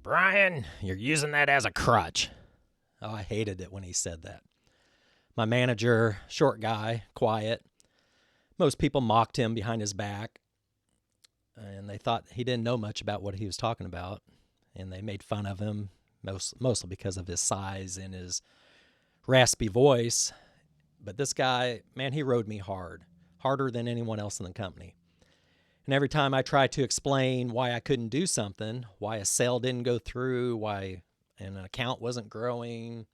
Brian, you're using that as a crutch. Oh, I hated it when he said that. My manager, short guy, quiet. Most people mocked him behind his back, and they thought he didn't know much about what he was talking about, and they made fun of him, mostly because of his size and his raspy voice. But this guy, man, he rode me hard, harder than anyone else in the company. And every time I tried to explain why I couldn't do something, why a sale didn't go through, why an account wasn't growing,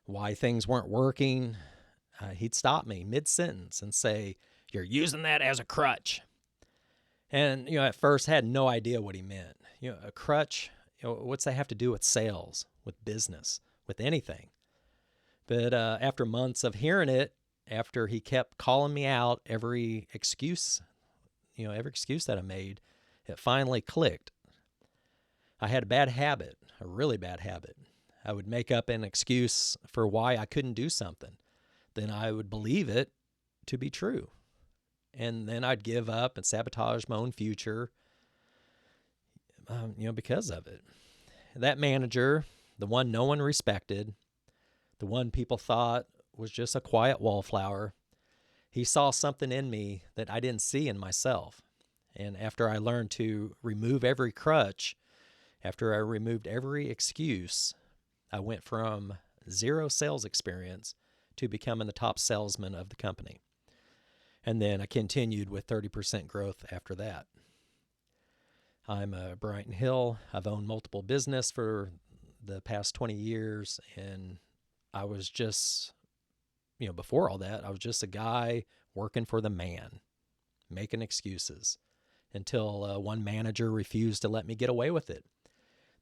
why things weren't working, he'd stop me mid-sentence and say, "You're using that as a crutch." And, at first I had no idea what he meant. A crutch, what's that have to do with sales, with business, with anything? But after months of hearing it, after he kept calling me out every excuse that I made, it finally clicked. I had a bad habit, a really bad habit. I would make up an excuse for why I couldn't do something. Then I would believe it to be true. And then I'd give up and sabotage my own future, because of it. That manager, the one no one respected, the one people thought was just a quiet wallflower, he saw something in me that I didn't see in myself. And after I learned to remove every crutch, after I removed every excuse, I went from 0 sales experience to becoming the top salesman of the company. And then I continued with 30% growth after that. I'm Brian Hill. I've owned multiple business for the past 20 years, and I was just, before all that, I was just a guy working for the man, making excuses, until one manager refused to let me get away with it.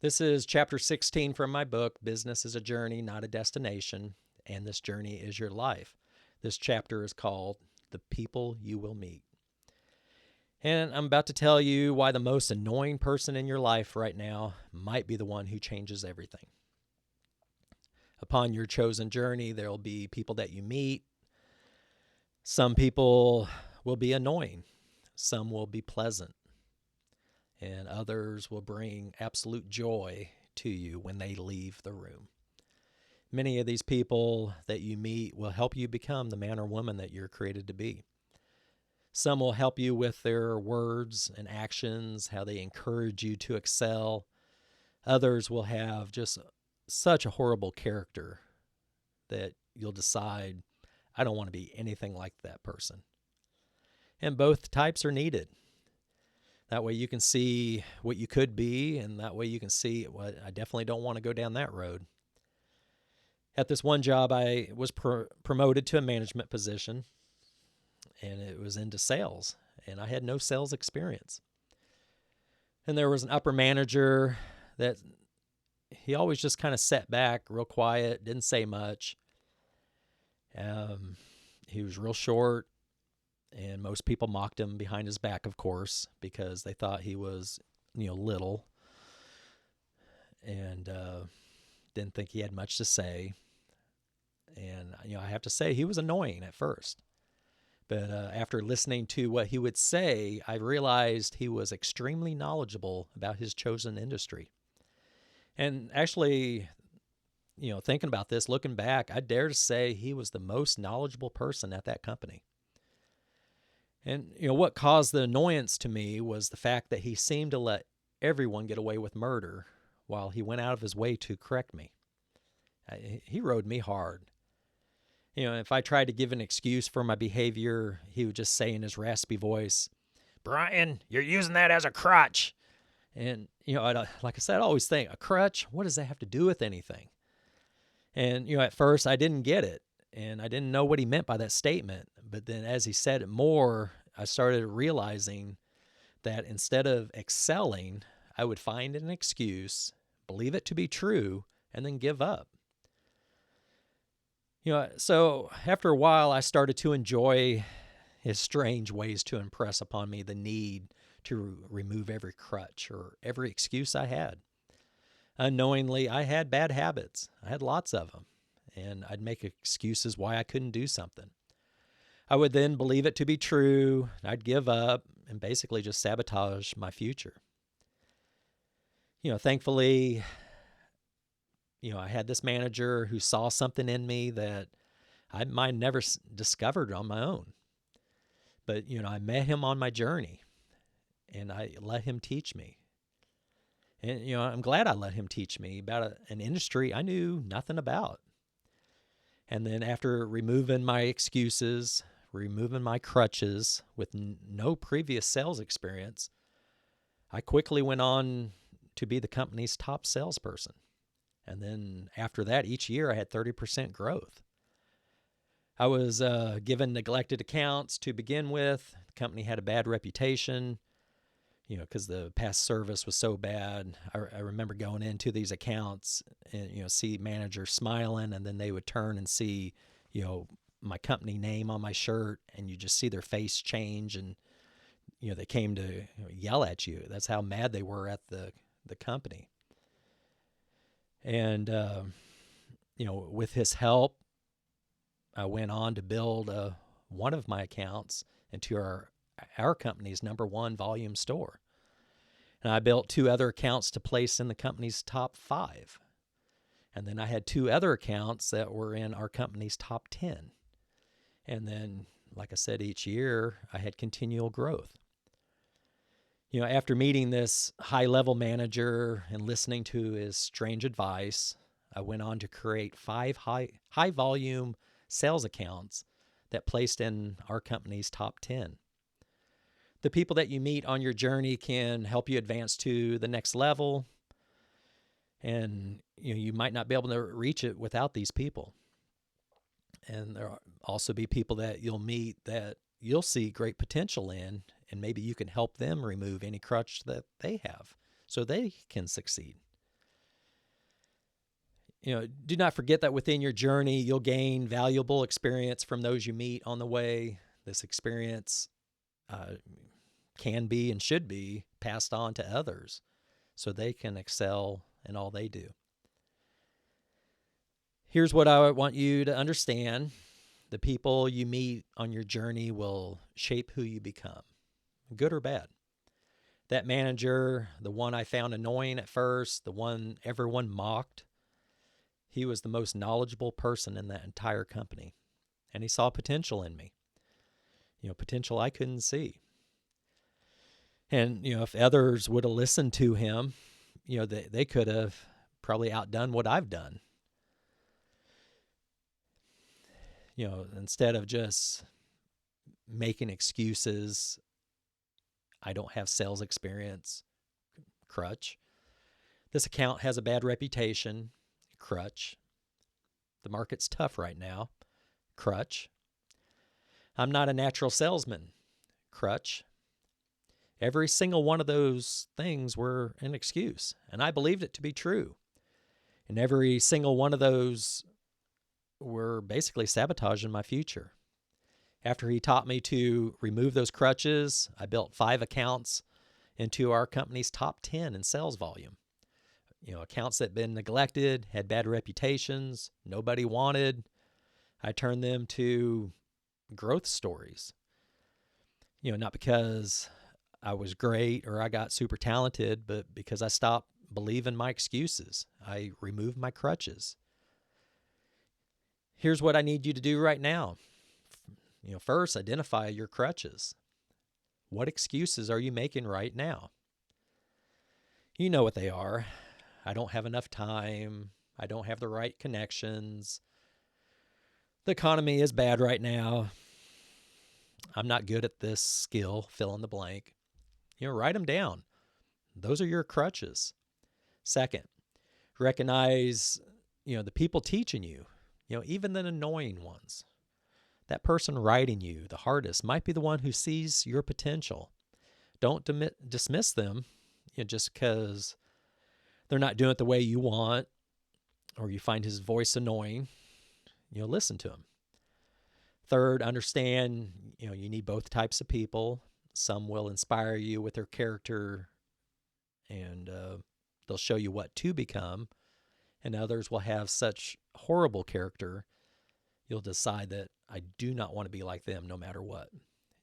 This is chapter 16 from my book, Business is a Journey, Not a Destination, and this journey is your life. This chapter is called The People You Will Meet. And I'm about to tell you why the most annoying person in your life right now might be the one who changes everything. Upon your chosen journey, there will be people that you meet. Some people will be annoying. Some will be pleasant. And others will bring absolute joy to you when they leave the room. Many of these people that you meet will help you become the man or woman that you're created to be. Some will help you with their words and actions, how they encourage you to excel. Others will have just such a horrible character that you'll decide, I don't want to be anything like that person. And both types are needed. That way you can see what you could be, and that way you can see, well, I definitely don't want to go down that road. At this one job, I was promoted to a management position, and it was into sales, and I had no sales experience. And there was an upper manager that he always just kind of sat back, real quiet, didn't say much. He was real short, and most people mocked him behind his back, of course, because they thought he was, little, and didn't think he had much to say. And, I have to say, he was annoying at first. But after listening to what he would say, I realized he was extremely knowledgeable about his chosen industry. And actually, thinking about this, looking back, I dare to say he was the most knowledgeable person at that company. And, what caused the annoyance to me was the fact that he seemed to let everyone get away with murder while he went out of his way to correct me. He rode me hard. If I tried to give an excuse for my behavior, he would just say in his raspy voice, "Brian, you're using that as a crutch." And, like I said, I always think, a crutch, what does that have to do with anything? And, at first I didn't get it, and I didn't know what he meant by that statement. But then as he said it more, I started realizing that instead of excelling, I would find an excuse, believe it to be true, and then give up. So after a while, I started to enjoy his strange ways to impress upon me the need to remove every crutch or every excuse I had. Unknowingly, I had bad habits. I had lots of them, and I'd make excuses why I couldn't do something. I would then believe it to be true. I'd give up and basically just sabotage my future. Thankfully, I had this manager who saw something in me that I might never discovered on my own. But, I met him on my journey and I let him teach me. And, I'm glad I let him teach me about an industry I knew nothing about. And then after removing my excuses, removing my crutches with no previous sales experience, I quickly went on to be the company's top salesperson. And then after that, each year I had 30% growth. I was given neglected accounts to begin with. The company had a bad reputation, because the past service was so bad. I remember going into these accounts and, see managers smiling, and then they would turn and see, my company name on my shirt, and you just see their face change, and, they came to yell at you. That's how mad they were at the company. And, with his help, I went on to build one of my accounts into our company's #1 volume store. And I built 2 other accounts to place in the company's top 5. And then I had 2 other accounts that were in our company's top 10. And then, like I said, each year I had continual growth. After meeting this high-level manager and listening to his strange advice, I went on to create 5 high-volume sales accounts that placed in our company's top 10. The people that you meet on your journey can help you advance to the next level, and you might not be able to reach it without these people. And there'll also be people that you'll meet that you'll see great potential in, and maybe you can help them remove any crutch that they have so they can succeed. Do not forget that within your journey, you'll gain valuable experience from those you meet on the way. This experience can be and should be passed on to others so they can excel in all they do. Here's what I want you to understand. The people you meet on your journey will shape who you become, good or bad. That manager, the one I found annoying at first, the one everyone mocked, he was the most knowledgeable person in that entire company. And he saw potential in me, potential I couldn't see. And, if others would have listened to him, they could have probably outdone what I've done. Instead of just making excuses, I don't have sales experience, crutch. This account has a bad reputation, crutch. The market's tough right now, crutch. I'm not a natural salesman, crutch. Every single one of those things were an excuse, and I believed it to be true. And every single one of those were basically sabotaging my future. After he taught me to remove those crutches, I built 5 accounts into our company's top 10 in sales volume. Accounts that had been neglected, had bad reputations, nobody wanted. I turned them to growth stories. Not because I was great or I got super talented, but because I stopped believing my excuses. I removed my crutches. Here's what I need you to do right now. First, identify your crutches. What excuses are you making right now? You know what they are. I don't have enough time. I don't have the right connections. The economy is bad right now. I'm not good at this skill, fill in the blank. Write them down. Those are your crutches. Second, recognize, the people teaching you, even the annoying ones. That person writing you the hardest might be the one who sees your potential. Don't dismiss them just because they're not doing it the way you want or you find his voice annoying. Listen to him. Third, understand, you need both types of people. Some will inspire you with their character and they'll show you what to become. And others will have such horrible character, you'll decide that I do not want to be like them no matter what.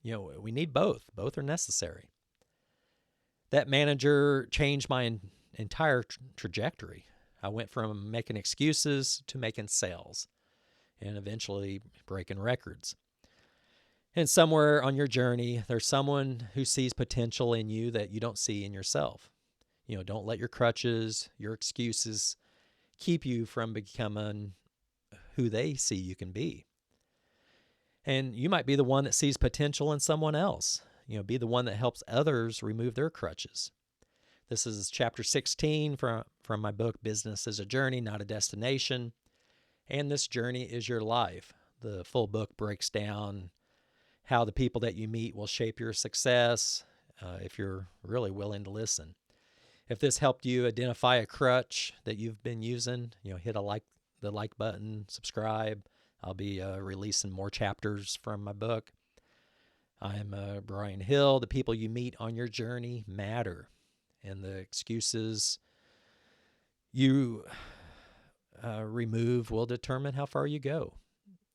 We need both. Both are necessary. That manager changed my entire trajectory. I went from making excuses to making sales and eventually breaking records. And somewhere on your journey, there's someone who sees potential in you that you don't see in yourself. Don't let your crutches, your excuses keep you from becoming who they see you can be. And you might be the one that sees potential in someone else. Be the one that helps others remove their crutches. This is chapter 16 from my book, Business is a Journey, Not a Destination. And this journey is your life. The full book breaks down how the people that you meet will shape your success if you're really willing to listen. If this helped you identify a crutch that you've been using, hit the like button, subscribe. I'll be releasing more chapters from my book. I'm Brian Hill. The people you meet on your journey matter, and the excuses you remove will determine how far you go.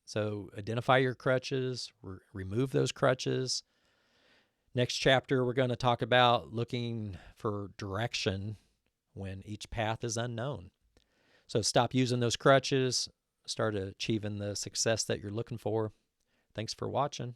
So identify your crutches, remove those crutches. Next chapter, we're going to talk about looking for direction when each path is unknown. So stop using those crutches, start achieving the success that you're looking for. Thanks for watching.